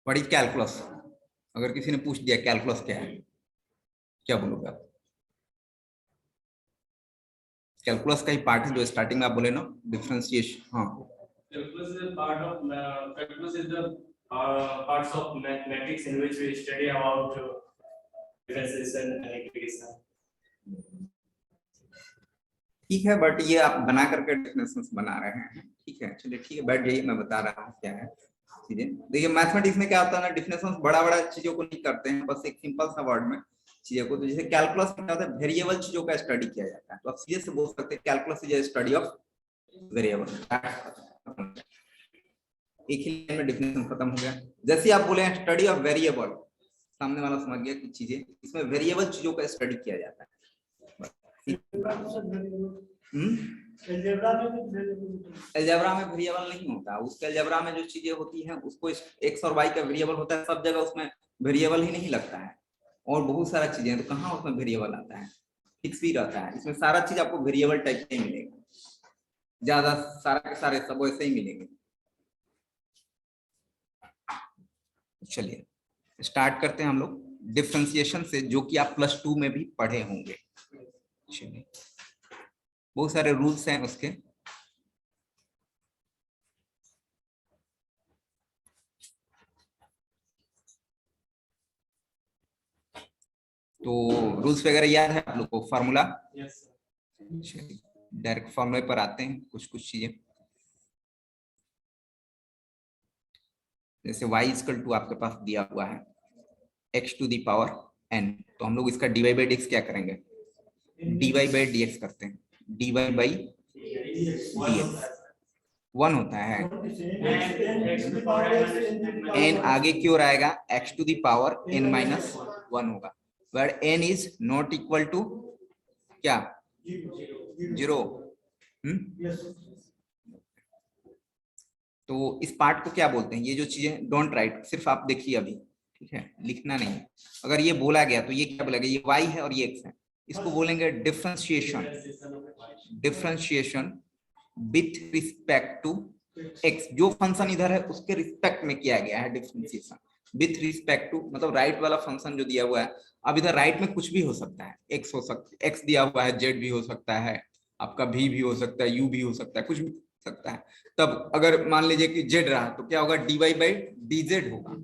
What is calculus? अगर किसी ने पूछ दिया कैलकुलस क्या है, क्या बोलोगे आप? कैलकुलस का ही पार्ट है जो स्टार्टिंग में आप बोले ना, डिफरेंशिएशन। हाँ, calculus is a part of calculus is the parts of mathematics in which we study about differentiation and integration. ठीक है, बट ये आप बना करके डेफिनेशंस बना रहे हैं, ठीक है, चलिए ठीक है, बैठ जाइए, मैं बता रहा हूँ क्या है चीजें। देखिए मैथमेटिक्स में क्या होता है ना, डिफिनेशंस बड़ा बड़ा चीजों को नहीं करते हैं, बस एक सिंपल सा वर्ड में चीजों को। तो जैसे कैलकुलस में क्या होता है, वेरिएबल चीजों का स्टडी किया जाता है, तो आप सीधे से बोल सकते हैं calculus is study of variable. एक ही लाइन में डिफिनेशन खत्म हो गया। जैसे आप बोले स्टडी ऑफ वेरिएबल, सामने वाला समझ गया कि चीजें, इसमें वेरिएबल चीजों का स्टडी किया जाता है। अलजेब्रा में वेरिएबल नहीं होता, उसके अलजेब्रा में जो चीजें होती हैं उसको एक्स और वाई का वेरिएबल होता है, सब जगह उसमें वेरिएबल ही नहीं लगता है, और बहुत सारा चीजें, तो कहाँ उसमें वेरिएबल आता है, फिक्स भी रहता है। इसमें सारा चीज आपको वेरिएबल टाइप का ही मिलेगा, ज्यादा सारा के सारे सब वैसे ही मिलेंगे। चलिए स्टार्ट करते हैं हम लोग डिफरेंशिएशन से, जो कि आप +2 में भी पढ़े होंगे। चलिए बहुत सारे रूल्स हैं उसके। तो रूल्स वगैरह याद है आप लोग को, फार्मूला? चलिए डायरेक्ट फार्मूले पर आते हैं, कुछ कुछ चीजें। जैसे y इक्वल टू आपके पास दिया हुआ है x to the power n, तो हम लोग इसका dy बाई dx क्या करेंगे, dy बाई dx करते हैं, dy बाई dx 1 होता है, n आगे की ओर आएगा, x to the power n minus 1 होगा, where n is not equal to क्या, 0। तो इस पार्ट को क्या बोलते हैं, ये जो चीजें डोंट राइट, सिर्फ आप देखिए अभी, ठीक है, लिखना नहीं। अगर ये बोला गया तो ये क्या बोलेगा, ये y है और ये x है, इसको बोलेंगे differentiation. Differentiation with respect to x, जो फंक्शन इधर है उसके रिस्पेक्ट में किया गया है डिफरेंशिएशन। विथ रिस्पेक्ट टू मतलब राइट वाला फंक्शन जो दिया हुआ है, अब इधर राइट में कुछ भी हो सकता है, x हो सकता है, x दिया हुआ है, z भी हो सकता है, आपका v भी हो सकता है, u भी हो सकता है, कुछ भी सकता है। तब अगर मान लीजिए कि z रहा तो क्या होगा, dy बाई dz होगा।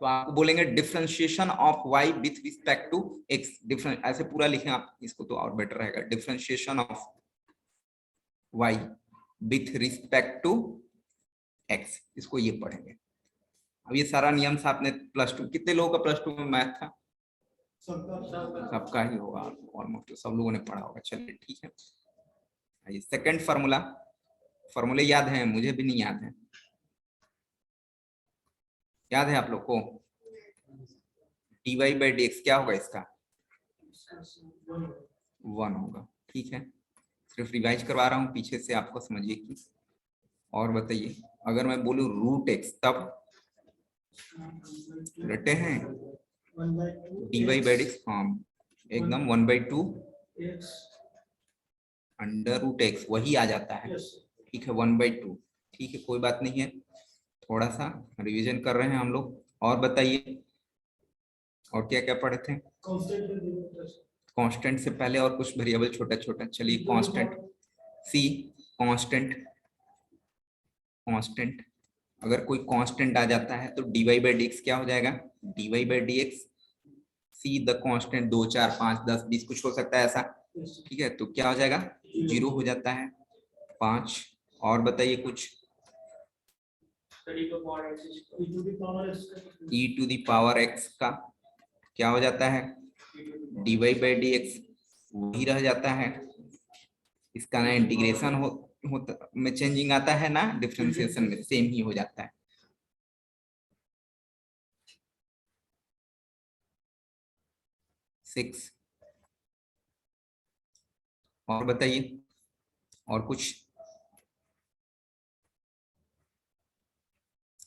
तो आप बोलेंगे differentiation of y with respect to x, different ऐसे पूरा लिखें आप इसको तो और बेटर रहेगा, differentiation of y with respect to x, इसको ये पढ़ेंगे। अब ये सारा नियम से आपने +2, कितने लोगों का +2 में मैथ था? सबका ही होगा ऑलमोस्ट, सब लोगों ने पढ़ा होगा। चलिए ठीक है, ये सेकंड फार्मूला, फार्मूले याद है, मुझे भी नहीं याद है, याद है आप लोग को? dy बाई dx क्या होगा इसका, 1 होगा, ठीक है, सिर्फ रिवाइज करवा रहा हूँ पीछे से, आपको समझिए कि। और बताइए अगर मैं बोलूं √x तब रटे हैं, dy बाई dx, हाँ एकदम 1/2 √x वही आ जाता है, ठीक है, 1/2, ठीक है, कोई बात नहीं है, थोड़ा सा रिवीजन कर रहे हैं हम लोग। और बताइए और क्या क्या पढ़े थे? कांस्टेंट से पहले और कुछ वेरिएबल छोटा छोटा, चलिए कांस्टेंट, सी कांस्टेंट, कांस्टेंट अगर कोई कांस्टेंट आ जाता है तो dy बाई dx क्या हो जाएगा, dy by dx, see the constant 2 4 5 10 20 कुछ हो सकता है ऐसा, ठीक है, तो क्या हो जाएगा, 0 हो जाता है, 5। और बताइए कुछ, e to the power x का क्या हो जाता है, dy बाई dx वही रह जाता है, इसका ना इंटीग्रेशन होता में चेंजिंग आता है ना डिफरेंशिएशन में, सेम ही हो जाता है। सिक्स, और बताइए और कुछ,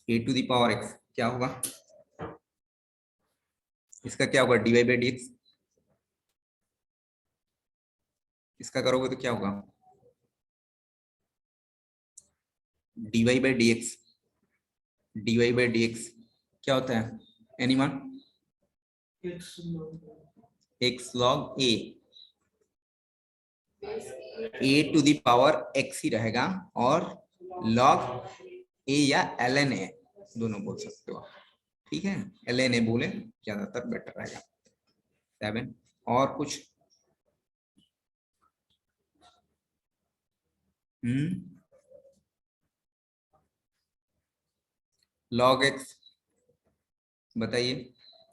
ए टू दी पावर एक्स क्या होगा, इसका क्या होगा, dy बाई dx, इसका करोगे तो क्या होगा, dy by dx, dy by dx क्या होता है anyone? x log a to the power x ही रहेगा, और log a या ln a दोनों बोल सकते हो, ठीक है। ln a बोले ज्यादातर बेटर रहेगा। 7 और कुछ? log x बताइए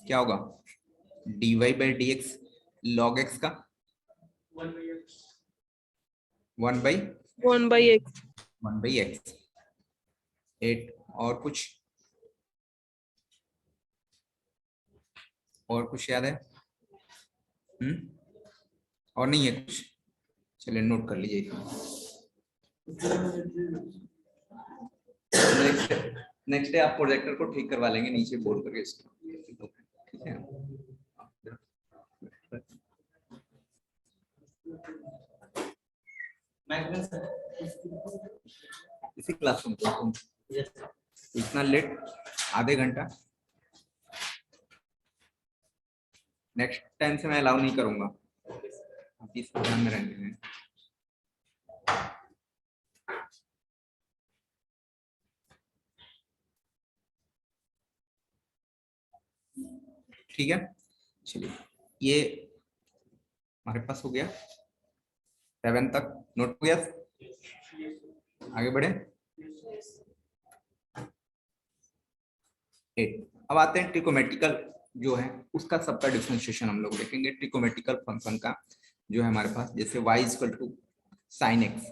क्या होगा? dy by D x log x का 1 बाई 1/x 1/x। 8 और कुछ? और कुछ याद है? और नहीं है कुछ? चलिए नोट कर लीजिए। नेक्स्ट डे आप प्रोजेक्टर को ठीक करवा लेंगे नीचे बोर्ड करके इसको, ठीक है। इसी क्लासरूम को इतना लेट, आधे घंटा। नेक्स्ट टाइम से मैं अलाउ नहीं करूंगा, आप इस ध्यान में रहने दें। ठीक है, चलिए ये हमारे पास हो गया 7 तक, नोट हो गया। आगे बढ़े 8। अब आते हैं ट्रिकोमेट्रिकल जो है उसका सबका डिफरेंशिएशन हम लोग देखेंगे। ट्रिकोमेट्रिकल फंक्शन का जो है हमारे पास, जैसे y equal to sine x,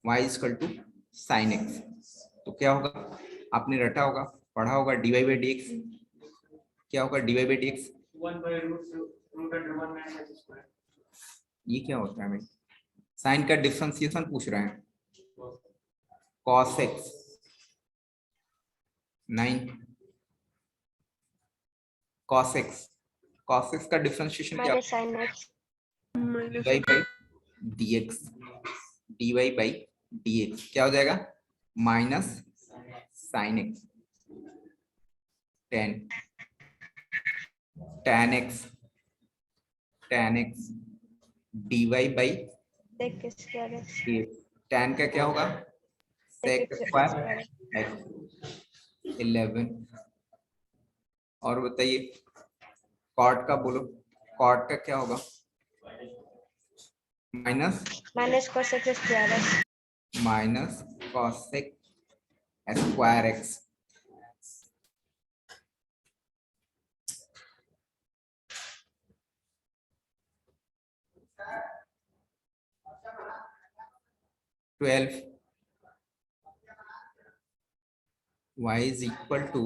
y equal to sine x, तो क्या होगा? आपने रटा होगा, पढ़ा होगा, dy बाई डी एक्स। क्या होगा dy बाई डी एक्स? 1/√1 ये क्या होता है भाई? साइन का डिफरेंशिएशन पूछ रहे हैं। cos x 9 cos x का डिफरेंशिएशन क्या? sin x dy by dx, dy by dx क्या हो जाएगा? Minus sine x, tan x dy by sec square x tan का क्या होगा? sec square x 11। और बताइए cot का बोलो, cot का क्या होगा? Minus cos x square x minus cosec square x. y is equal to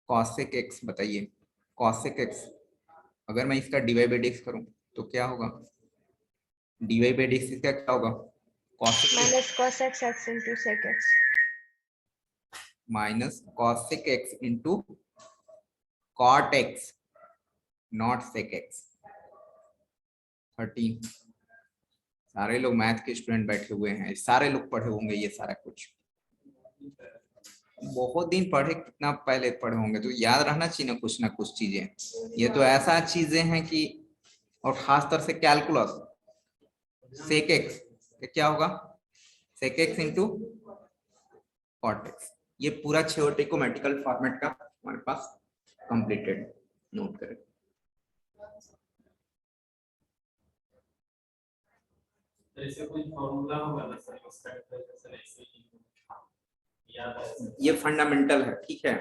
cosec x। बताइए cosec x अगर मैं इसका dy बाई डी एक्स करूं तो क्या होगा? dy बाई डी एक्स का क्या होगा? cosec cos x into sec x minus cosec x into cot x not sec x। 13। सारे लोग मैथ के स्टूडेंट बैठे हुए हैं, सारे लोग पढ़े होंगे ये सारा कुछ, बहुत दिन पढ़े, कितना पहले पढ़े होंगे, तो याद रहना चाहिए ना कुछ चीजें। ये तो ऐसा चीजें हैं कि, और खास तौर से कैलकुलस, सेक एक्स क्या होगा? Sec x into cot x. ये पूरा ट्रिकोमेट्रिकल फॉर्मेट का हमारे पास कंप्लीटेड, नोट करें। ऐसे कोई फॉर्मूला होगा ना सर उसका, ये फंडामेंटल है, ठीक है।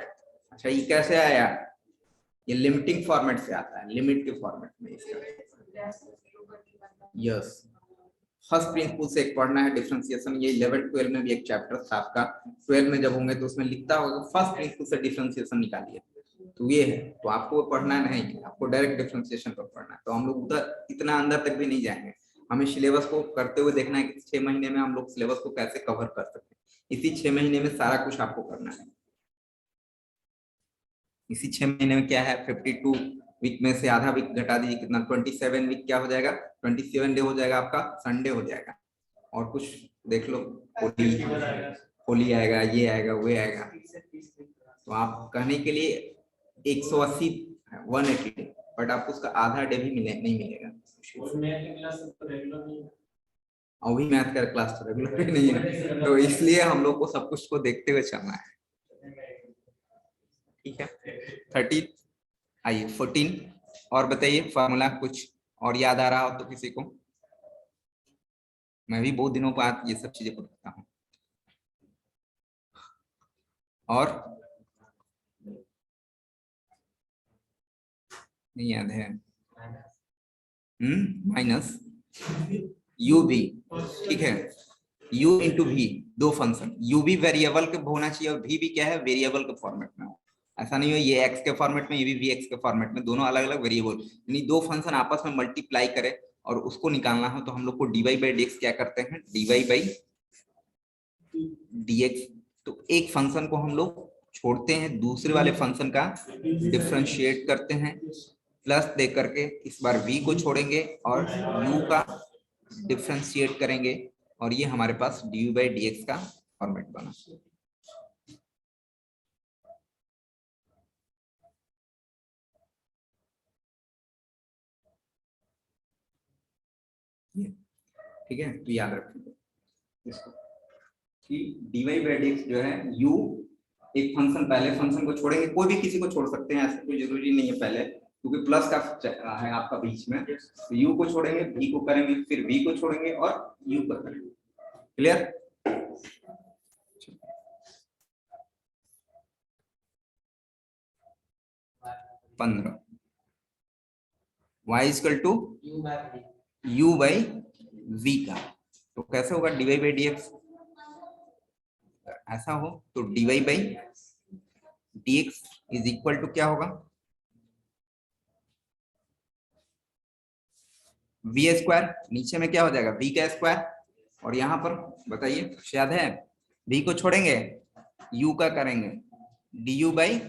अच्छा ये कैसे आया? ये लिमिटिंग फॉर्मेट से आता है, लिमिट के फॉर्मेट में इसका। यस, फर्स्ट प्रिंसिपल से एक पढ़ना है डिफरेंशिएशन। ये 11 12 में भी एक चैप्टर था आपका, 12 में जब होंगे तो उसमें लिखता होगा फर्स्ट प्रिंसिपल से डिफरेंशिएशन निकालिए, तो ये है। तो आपको पढ़ना नहीं है, आपको डायरेक्ट डिफरेंशिएशन पर पढ़ना है। तो हम लोग उधर इतना अंदर तक भी नहीं जाएंगे, हमें सिलेबस को करते हुए देखना है कि 6 महीने में हम लोग सिलेबस को कैसे कवर कर सकते हैं। इसी 6 महीने में सारा कुछ आपको करना है। इसी 6 महीने में क्या है, 52 वीक में से आधा वीक घटा दीजिए, कितना? 27 वीक क्या हो जाएगा? 27 डे हो जाएगा आपका, संडे हो जाएगा। और कुछ देख लो, होली आएगा, ये आएगा, वो आएगा, आप कहने के लिए 180 180 डे, बट आपको उसका आधा डे भी नहीं मिलेगा। और मैथ की क्लास तो रेगुलर नहीं है। अभी मैथ का क्लास तो रेगुलर नहीं है, तो इसलिए हम लोग को सब कुछ को देखते हुए चलना है। ठीक है 13, आइए 14 और बताइए फॉर्मूला कुछ और याद आ रहा हो तो किसी को। मैं भी बहुत दिनों बाद ये सब चीजें पढ़ता हूँ। और नहीं याद है। माइनस यू भी, ठीक है, u इंटू वी, दो फंक्शन, u भी वेरिएबल के होना चाहिए और v भी क्या है, वेरिएबल के फॉर्मेट में हो। ऐसा नहीं हो ये x के फॉर्मेट में ये भी vx के फॉर्मेट में, दोनों अलग अलग वेरिएबल, यानी दो फंक्शन आपस में मल्टीप्लाई करे और उसको निकालना हो तो हम लोग को dy बाई dx क्या करते हैं, dy बाई dx। तो एक फंक्शन को हम लोग छोड़ते हैं, दूसरे वाले फंक्शन का डिफरेंशिएट करते हैं, प्लस दे करके इस बार v को छोड़ेंगे और u का डिफरेंशिएट करेंगे और ये हमारे पास dy बाई dx का फॉर्मेट बना। ठीक है, तो याद रखिए इसको कि dy बाई dx जो है u, एक फंक्शन पहले फंक्शन को छोड़ेंगे, कोई भी किसी को छोड़ सकते हैं, ऐसा कोई जरूरी नहीं है पहले, क्योंकि प्लस का है आपका बीच में, तो u को छोड़ेंगे, v को करेंगे, फिर v को छोड़ेंगे और u को करेंगे। क्लियर? पंद्रह y equal to u by v का, तो कैसे होगा dy बाई dx, ऐसा हो तो dy by dx is equal to क्या होगा, v स्क्वायर, नीचे में क्या हो जाएगा v का स्क्वायर, और यहाँ पर बताइए याद है, v को छोड़ेंगे u का करेंगे du बाई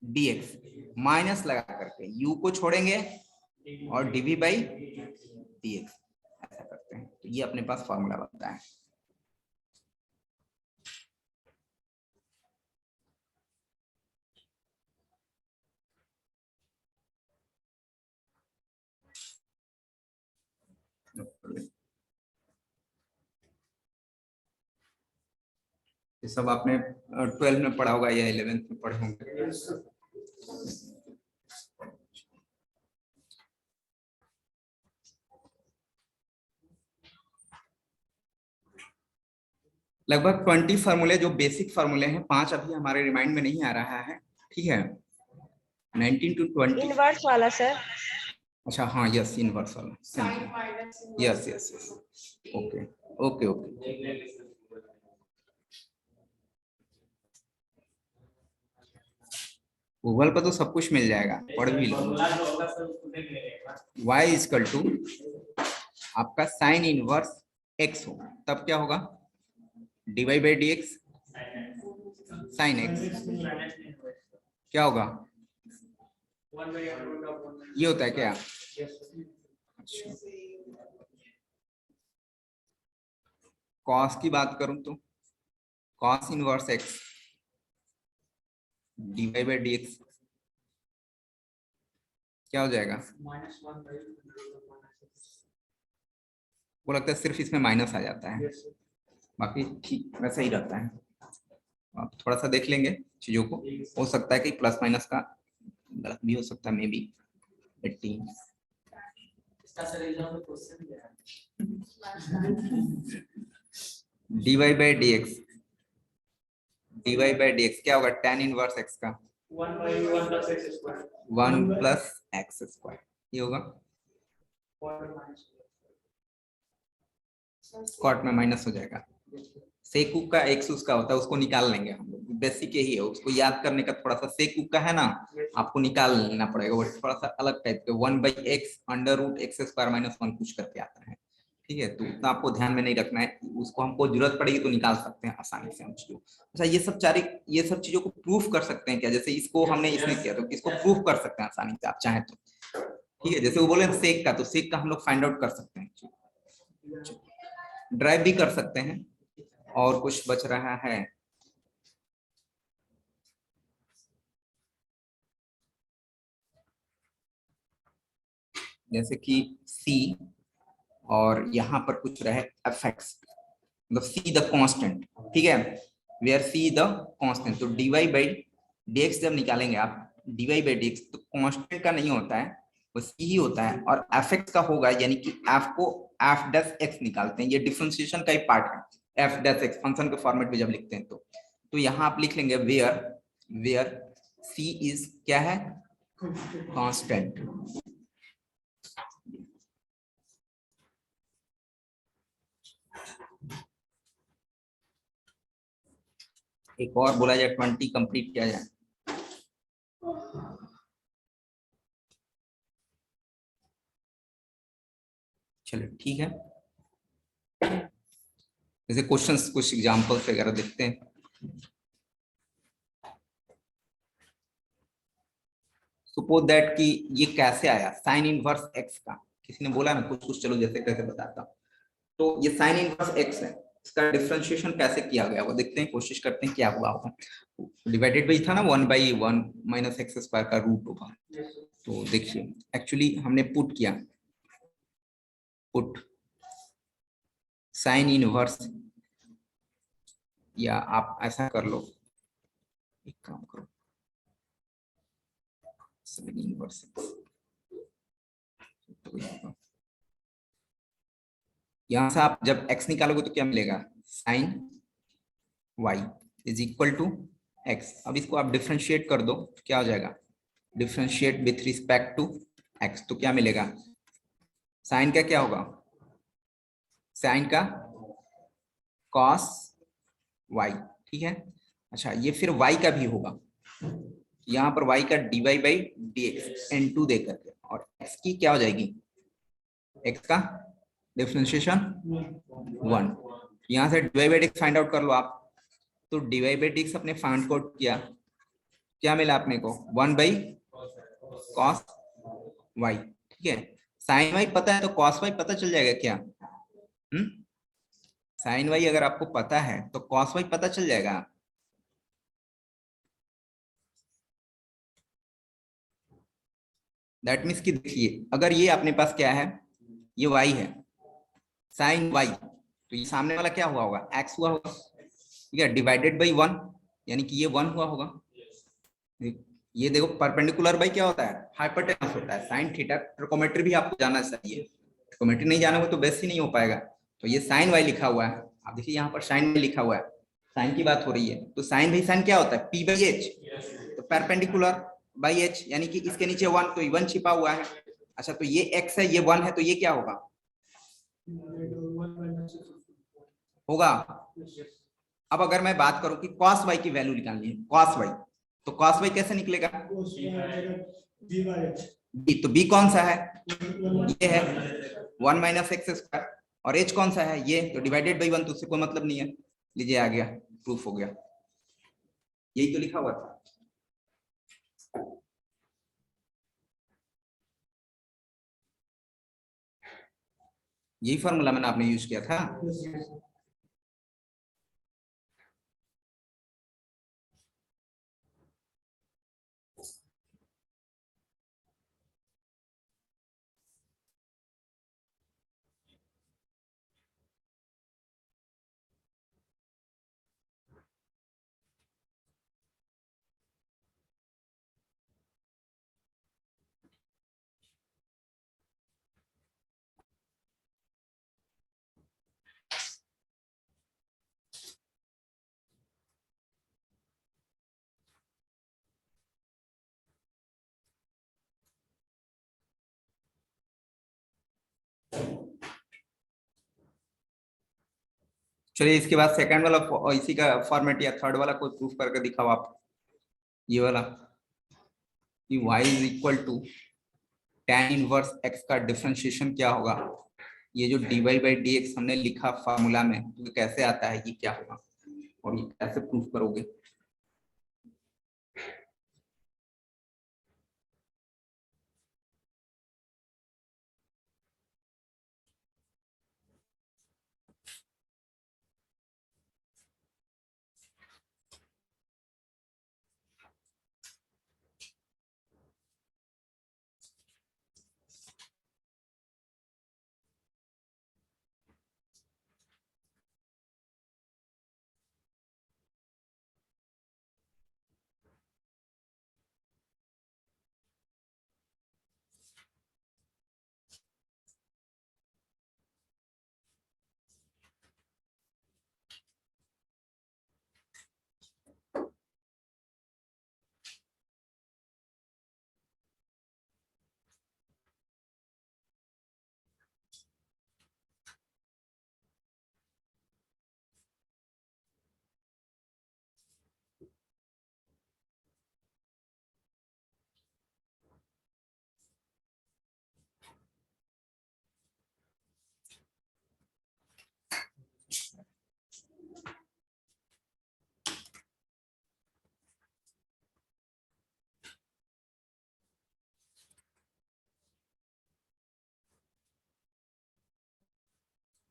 dx, माइनस लगा करके u को छोड़ेंगे और dv बाई dx, ऐसा करते हैं, तो ये अपने पास फॉर्मूला बनता है। ये सब आपने 12 में पढ़ा होगा या 11th में पढ़े होंगे। लगभग 20 फार्मूले जो बेसिक फार्मूले हैं, 5 अभी हमारे रिमाइंड में नहीं आ रहा है, ठीक है, 19 to 20। इनवर्स वाला सर। अच्छा हाँ, यस इनवर्स वाला, yes yes yes, okay okay okay. Google पर तो सब कुछ मिल जाएगा, पढ़ भी लो। y इक्वल टू आपका साइन इनवर्स x होगा, तब क्या होगा dy by dx sine x, क्या होगा, ये होता है क्या, अच्छा cos की बात करूं तो cos inverse x dy by dx क्या हो जाएगा, वो लगता है सिर्फ इसमें माइनस आ जाता है, बाकी ठीक वैसा ही रहता है। आप थोड़ा सा देख लेंगे चीजों को, हो सकता है कि प्लस माइनस का गलत भी हो सकता है, may be 18। dy by dx, dy by dx क्या होगा, tan इनवर्स x का 1 प्लस एक्स स्क्वायर, ये होगा, कॉट में माइनस हो जाएगा, सेकू का एक्स उसका होता है, उसको निकाल लेंगे हम लोग, बेसिक यही है, उसको याद करने का थोड़ा सा, सेकू का है ना, आपको निकाल लेना पड़ेगा, वो थोड़ा सा अलग टाइप के, 1 by x under root x square minus 1 कुछ करके आता है, ठीक है, तो उतना आपको ध्यान में नहीं रखना है, उसको हमको जरूरत पड़ेगी तो निकाल सकते हैं आसानी से हम चीजों। अच्छा ये सब चीजों को प्रूफ कर सकते हैं क्या, जैसे इसको हमने इसने किया तो इसको प्रूफ कर सकते हैं आसानी से आप चाहें तो, ठीक है, जैसे वो बोले सेक का, तो सेक का हम लोग फाइंड आउट कर सकते हैं, ड्राइव भी कर सकते हैं, और कुछ बच रहा है, जैसे कि सी और यहाँ पर कुछ रहे एफ एक्स, मतलब सी द कांस्टेंट, ठीक है, वेयर सी द कांस्टेंट, तो dy बाई dx जब निकालेंगे आप, dy बाई dx तो कांस्टेंट का नहीं होता है, वो सी ही होता है, और एफ एक्स का होगा, यानी कि एफ को एफ डैश एक्स निकालते हैं, ये डिफरेंशिएशन का ही पार्ट है, एफ डैश एक्स फंक्शन के फॉर्मेट में जब लिखते हैं तो यहाँ आप लिख लेंगे वेयर वेयर सी इज क्या है, कांस्टेंट। एक और बोला जाए 20 कंप्लीट किया जाए, चलो ठीक है, जैसे क्वेश्चंस कुछ एग्जांपल्स वगैरह देखते हैं। सपोज दैट कि ये कैसे आया साइन इनवर्स एक्स का, किसी ने बोला ना कुछ कुछ, चलो जैसे कैसे बताता हूं। तो ये साइन इनवर्स एक्स है, इसका डिफरेंशिएशन कैसे किया गया वो देखते हैं, कोशिश करते हैं क्या हुआ होगा। डिवाइडेड बाई था ना 1/1 माइनस एक्स स्क्वायर का रूट होगा, तो देखिए एक्चुअली हमने पुट किया, पुट साइन इनवर्स, या आप ऐसा कर लो, एक काम करो, साइन इनवर्स यहां से आप जब x निकालोगे तो क्या मिलेगा, sine y is equal to x। अब इसको आप डिफरेंशिएट कर दो तो क्या हो जाएगा, differentiate with respect to x, तो क्या मिलेगा, साइन का क्या होगा, साइन का cos y, ठीक है। अच्छा ये फिर y का भी होगा, यहाँ पर y का dy बाई dx n2 दे करके, और x की क्या हो जाएगी, x का डिफरेंशिएशन 1, यहाँ से dy by dx find out कर लो आप, तो dy बाई dx अपने फाइंड आउट किया, क्या मिला अपने को 1/cos y, ठीक है। साइन y पता है तो cos y पता चल जाएगा क्या, साइन y अगर आपको पता है तो cos y पता चल जाएगा। दैट मीन्स कि देखिए अगर ये अपने पास क्या है, ये y है, साइन y, तो ये सामने वाला क्या हुआ होगा, x हुआ होगा, ठीक है, डिवाइडेड बाई 1, यानी कि ये 1 हुआ होगा। ये देखो परपेंडिकुलर बाई क्या होता है, हाइपोटेनस होता है, साइन थीटा, ट्रिकोमेट्री भी आपको जाना चाहिए, ट्रिकोमेट्री नहीं जानोगे तो बेस ही नहीं हो पाएगा। तो ये साइन वाई लिखा हुआ है, आप देखिए यहाँ पर साइन वाई लिखा हुआ है, साइन की बात हो रही है, तो साइन भाई साइन क्या होता है, पी बाई एच, तो परपेंडिकुलर बाई एच, यानी कि इसके नीचे 1, तो 1 छिपा हुआ है। अच्छा तो ये x है, ये 1 है, तो ये क्या होगा, होगा। अब अगर मैं बात करूं कि cos y की वैल्यू निकालनी है, cos y, तो cos y कैसे निकलेगा, b, तो b कौन सा है, ये है 1 माइनस एक्स स्क्वायर, और h कौन सा है, ये, तो डिवाइडेड बाई 1, तो उससे कोई मतलब नहीं है, लीजिए आ गया, प्रूफ हो गया, यही तो लिखा हुआ था। यही फॉर्मूला मैंने आपने यूज किया था। चलिए इसके बाद सेकंड वाला इसी का फॉर्मेट या थर्ड वाला कोई प्रूफ करके दिखाओ आप, ये वाला कि y is equal to tan inverse x का डिफरेंशिएशन क्या होगा, ये जो dy बाई dx हमने लिखा फार्मूला में, तो कैसे आता है, ये क्या होगा, और ये कैसे प्रूफ करोगे।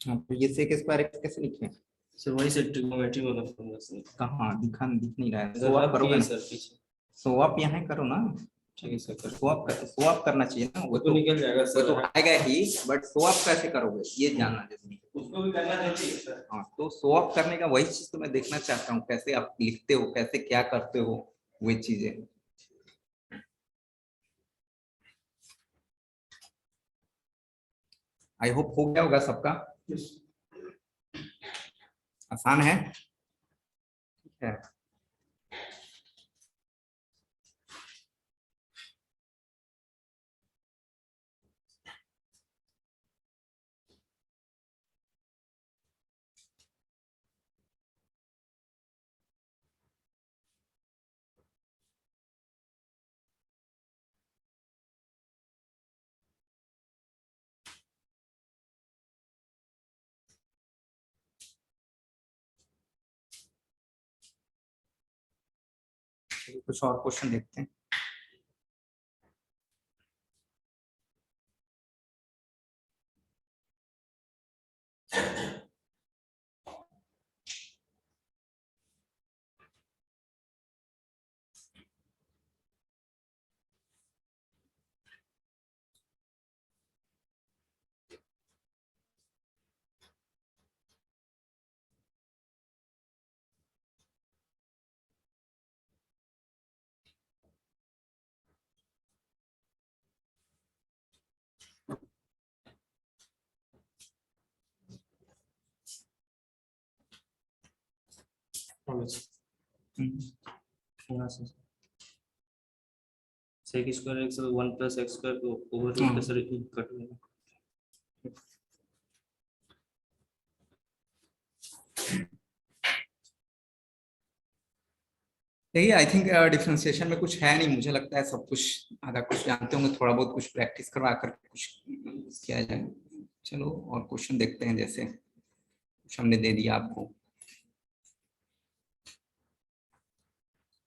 हाँ, तो ये sec स्क्वायर एक्स कैसे लिखें? सर वही सर ट्रिग्नोमेट्री वाला फॉर्मूला सर। कहाँ दिख नहीं रहा है, अगर स्वैप आप करोगे किए ना, सर पीछे। स्वैप यहाँ करो ना, ठीक है सर कर। स्वैप करना चाहिए ना, वो तो निकल जाएगा वो सर। तो आएगा ही, बट स्वैप कैसे करोगे ये जानना जरूरी है। उसको भी करना जरूरी है सर। हाँ, तो स्वैप करने का वही चीज तो मैं देखना चाहता हूँ, कैसे आप लिखते हो, कैसे क्या करते हो, वही चीजें। आई होप हो गया होगा सबका, आसान है, ठीक है। कुछ और क्वेश्चन देखते हैं। यहाँ से sec square x 1 plus x square को ओवर रूट का सर कट हो जाएगा। देखिए आई थिंक डिफरेंशिएशन में कुछ है नहीं, मुझे लगता है सब कुछ आधा कुछ जानते होंगे, थोड़ा बहुत कुछ प्रैक्टिस करवा कर कुछ किया जाए। चलो और क्वेश्चन देखते हैं, जैसे कुछ हमने दे दिया आपको,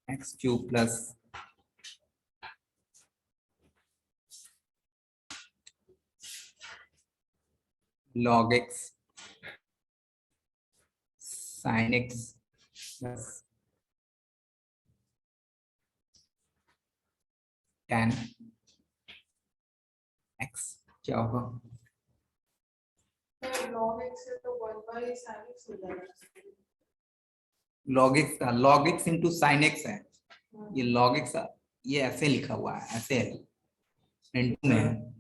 x cube plus log x sin x plus tan x क्या होगा? log x है तो 1 by sin x हो जाएगा। log x का log x into sine x है, ये log x ये ऐसे लिखा हुआ है, ऐसे है, इंटू में है,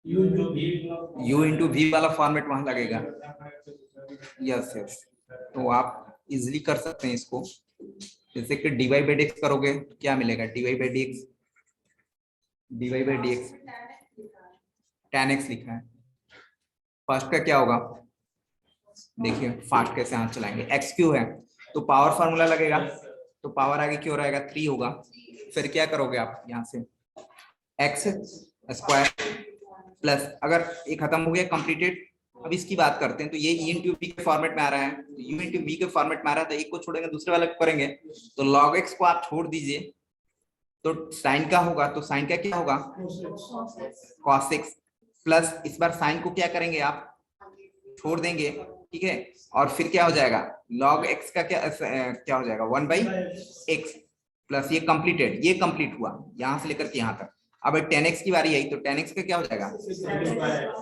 u इंटू वी वाला फॉर्मेट वहां लगेगा। यस यस, तो आप इजिली कर सकते हैं इसको, जैसे कि dy बाई dx करोगे तो क्या मिलेगा, dy by dx, dy by dx tan x लिखा है। फर्स्ट का क्या होगा, देखिए फास्ट कैसे हाथ चलाएंगे, एक्स क्यू है तो पावर फार्मूला लगेगा, तो पावर आगे क्यों रहेगा 3 होगा, फिर क्या करोगे आप यहाँ से एक्स स्क्वायर प्लस, अगर ये खत्म हो गया कंप्लीटेड, अब इसकी बात करते हैं, तो ये ई इंटू वी के फॉर्मेट में आ रहा है, यू इंटू वी के फॉर्मेट में आ रहा है, तो एक को छोड़ेंगे दूसरे वाले को करेंगे, तो log x को आप छोड़ दीजिए, तो साइन का होगा, तो साइन का क्या होगा cos x, प्लस इस बार साइन को क्या करेंगे आप छोड़ देंगे, ठीक है, और फिर क्या हो जाएगा log x का क्या हो जाएगा 1 बाई एक्स, प्लस ये कंप्लीटेड, ये कंप्लीट हुआ यहां से लेकर के यहाँ तक। अब tan x की बारी आई, तो tan x का क्या हो जाएगा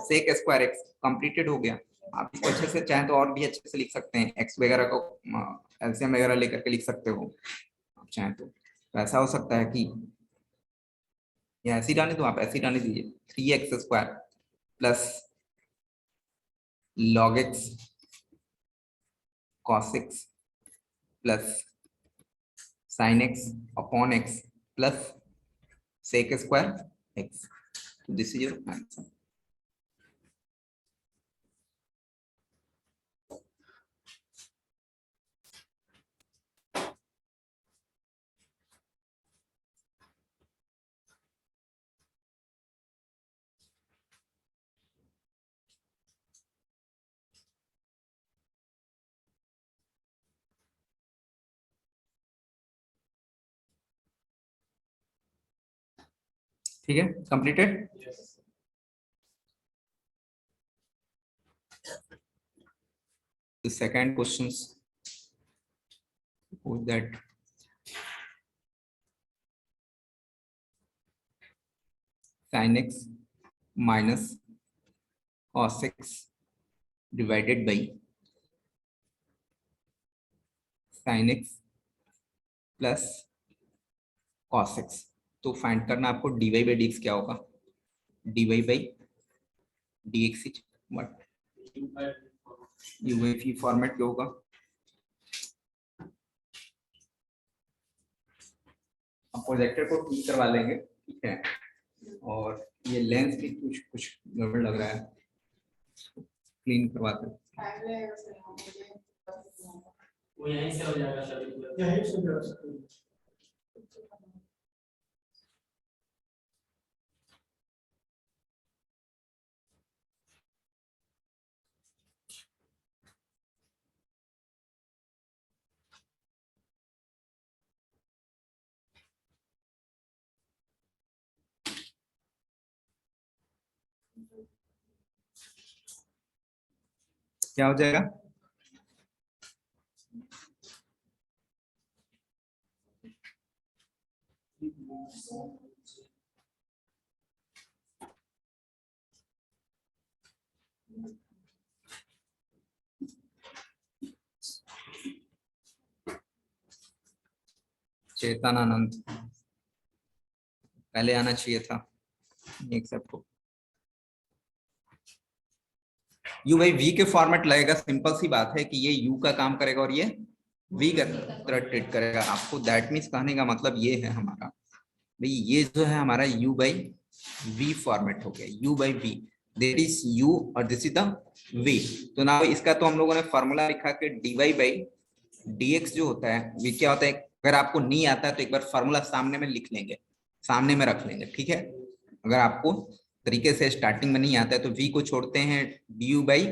sec स्क्वायर x, कंप्लीटेड हो गया। आप इसको अच्छे से चाहें तो और भी अच्छे से लिख सकते हैं, x वगैरह को एलसीएम वगैरह लेकर के लिख सकते हो आप चाहें तो ऐसा हो सकता है कि या ऐसी डालने दो, आप ऐसी डालने दीजिए 3x square plus log x cos x plus sin x upon x plus sec square x, तो दिस इज योर आंसर। ठीक है, completed. The second questions was that sin x minus cos x divided by sin x plus cos x। तो find करना आपको dy by dx क्या होगा, dy by dx but u by v format क्या होगा, हम प्रोजेक्टर को ठीक करवा लेंगे, ठीक है, और ये लेंस भी कुछ गड़बड़ लग रहा है, क्लीन करवाते हैं। पहले वैसे हम मुझे वो यहीं से हो जाएगा सभी। यही से व्यवस्था है। क्या हो जाएगा, चेतनानंद पहले आना चाहिए था, एक्सेप्ट हो। u बाई v के फॉर्मेट लगेगा, सिंपल सी बात है कि ये u का काम करेगा और ये v का तरह ट्रीट करेगा आपको। दैट मीन्स कहने का मतलब ये है हमारा भाई, ये जो है हमारा u बाई v फॉर्मेट हो गया, u by v, that is u और दिस इज द v। तो ना इसका तो हम लोगों ने फॉर्मूला लिखा कि dy बाई dx जो होता है v क्या होता है। अगर आपको नहीं आता है तो एक बार फॉर्मूला सामने में लिख लेंगे, सामने में रख लेंगे, ठीक है। अगर आपको तरीके से स्टार्टिंग में नहीं आता है तो v को छोड़ते हैं du बाई,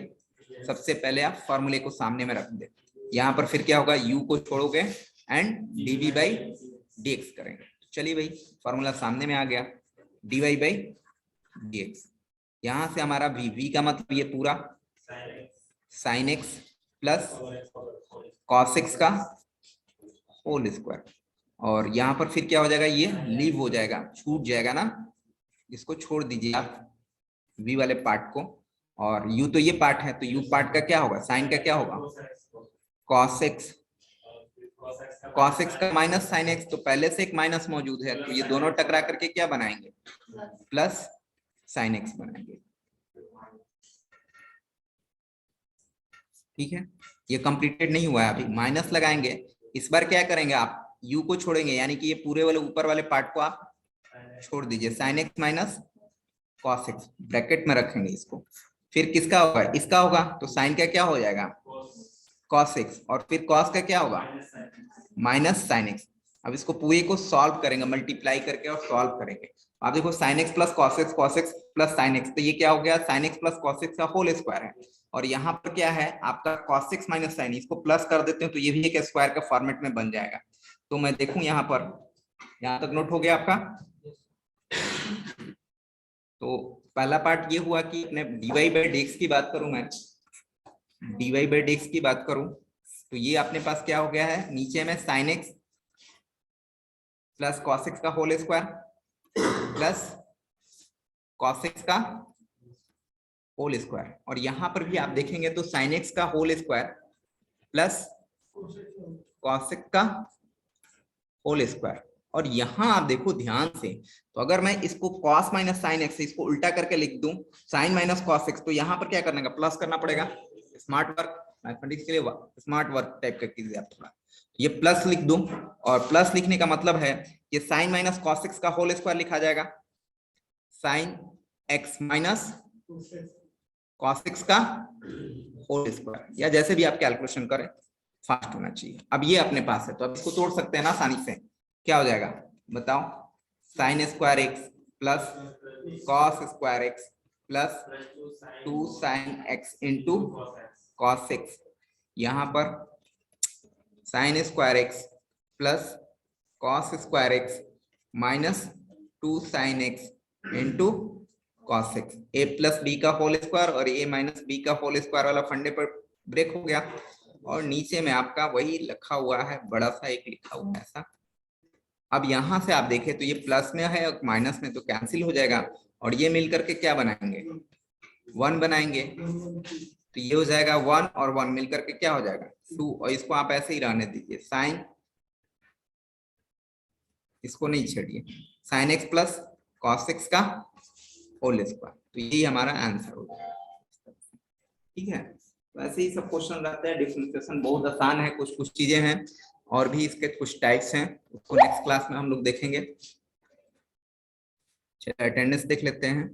सबसे पहले आप फॉर्मूले को सामने में रख दे, यहाँ पर फिर क्या होगा, u को छोड़ोगे एंड dv बाई dx करेंगे। चलिए भाई, फॉर्मूला सामने में आ गया, dy बाई dx, यहाँ से हमारा v का मतलब ये पूरा sin x plus cos x का होल स्क्वायर, और यहाँ पर फिर क्या हो जाएगा, ये लीव हो जाएगा, छूट जाएगा ना, इसको छोड़ दीजिए आप v वाले पार्ट को, और u तो ये पार्ट है, तो u पार्ट का क्या होगा, साइन का क्या होगा cos x का माइनस sin x, तो पहले से एक माइनस मौजूद है, तो ये दोनों टकरा करके क्या बनाएंगे, प्लस sin x बनाएंगे, ठीक है। ये कंप्लीटेड नहीं हुआ है, अभी माइनस लगाएंगे। इस बार क्या करेंगे, आप u को छोड़ेंगे, यानी कि ये पूरे वाले ऊपर वाले पार्ट को आप छोड़ दीजिए, sin x minus cos x bracket में रखेंगे इसको, फिर किसका होगा, इसका होगा, तो sin का क्या हो जाएगा cos x, और फिर cos का क्या होगा माइनस sin x। अब इसको पूरे को सॉल्व करेंगे, मल्टीप्लाई करके और सॉल्व करेंगे। आप देखो sin x plus cos x plus sin x, तो ये क्या हो गया, sin x plus cos x का होल स्क्वायर है, और यहाँ पर क्या है आपका cos x माइनस sin, इसको प्लस कर देते हैं तो ये भी एक स्क्वायर का फॉर्मेट में बन जाएगा। तो मैं देखूं यहाँ पर, यहाँ तक नोट हो गया आपका। तो पहला पार्ट ये हुआ कि अपने dy बाई dx की बात करूं मैं, dy बाई dx की बात करूं तो ये अपने पास क्या हो गया है, नीचे में sin x plus cos x का whole square plus cos x का होल स्क्वायर, और यहाँ पर भी आप देखेंगे तो sin x का whole square plus cos x का होल स्क्वायर, और यहाँ आप देखो ध्यान से, तो अगर मैं इसको cos माइनस साइन एक्स इसको उल्टा करके लिख दूं sin माइनस cos x, तो यहाँ पर क्या करने का, प्लस करना पड़ेगा। स्मार्ट वर्क, मैथमेटिक्स के लिए स्मार्ट वर्क टाइप का कीजिए आप थोड़ा, ये प्लस लिख दूं, और प्लस लिखने का मतलब है कि sin माइनस cos x का होल स्क्वायर लिखा जाएगा, sin x minus cos x का होल स्क्वायर, या जैसे भी आप कैलकुलेशन करें, फास्ट होना चाहिए। अब ये अपने पास है तो अब इसको तोड़ सकते हैं ना आसानी से, क्या हो जाएगा बताओ, sin square x plus cos square x plus 2 sin x into cos x, यहाँ पर sin square x plus cos square x minus 2 sin x into cos x, a plus B का होल स्क्वायर और a minus B का whole square वाला फंडे पर break हो गया, और नीचे में आपका वही लिखा हुआ है, बड़ा सा एक लिखा हुआ है ऐसा। अब यहां से आप देखें तो ये प्लस में है और माइनस में, तो कैंसिल हो जाएगा, और ये मिल करके क्या बनाएंगे, 1 बनाएंगे। तो ये हो जाएगा 1 और 1 मिल करके क्या हो जाएगा 2, और इसको आप ऐसे ही रहने दीजिए, साइन, इसको नहीं छेड़िए, sine x plus cos x का होल स्क्वायर। तो यही हमारा आंसर हो जाएगा। ठीक है, वैसे ही सब क्वेश्चन रहते हैं, डिफरेंशिएशन बहुत आसान है, कुछ कुछ चीजें हैं और भी इसके कुछ टाइप्स हैं, उसको नेक्स्ट क्लास में हम लोग देखेंगे। चलिए अटेंडेंस देख लेते हैं।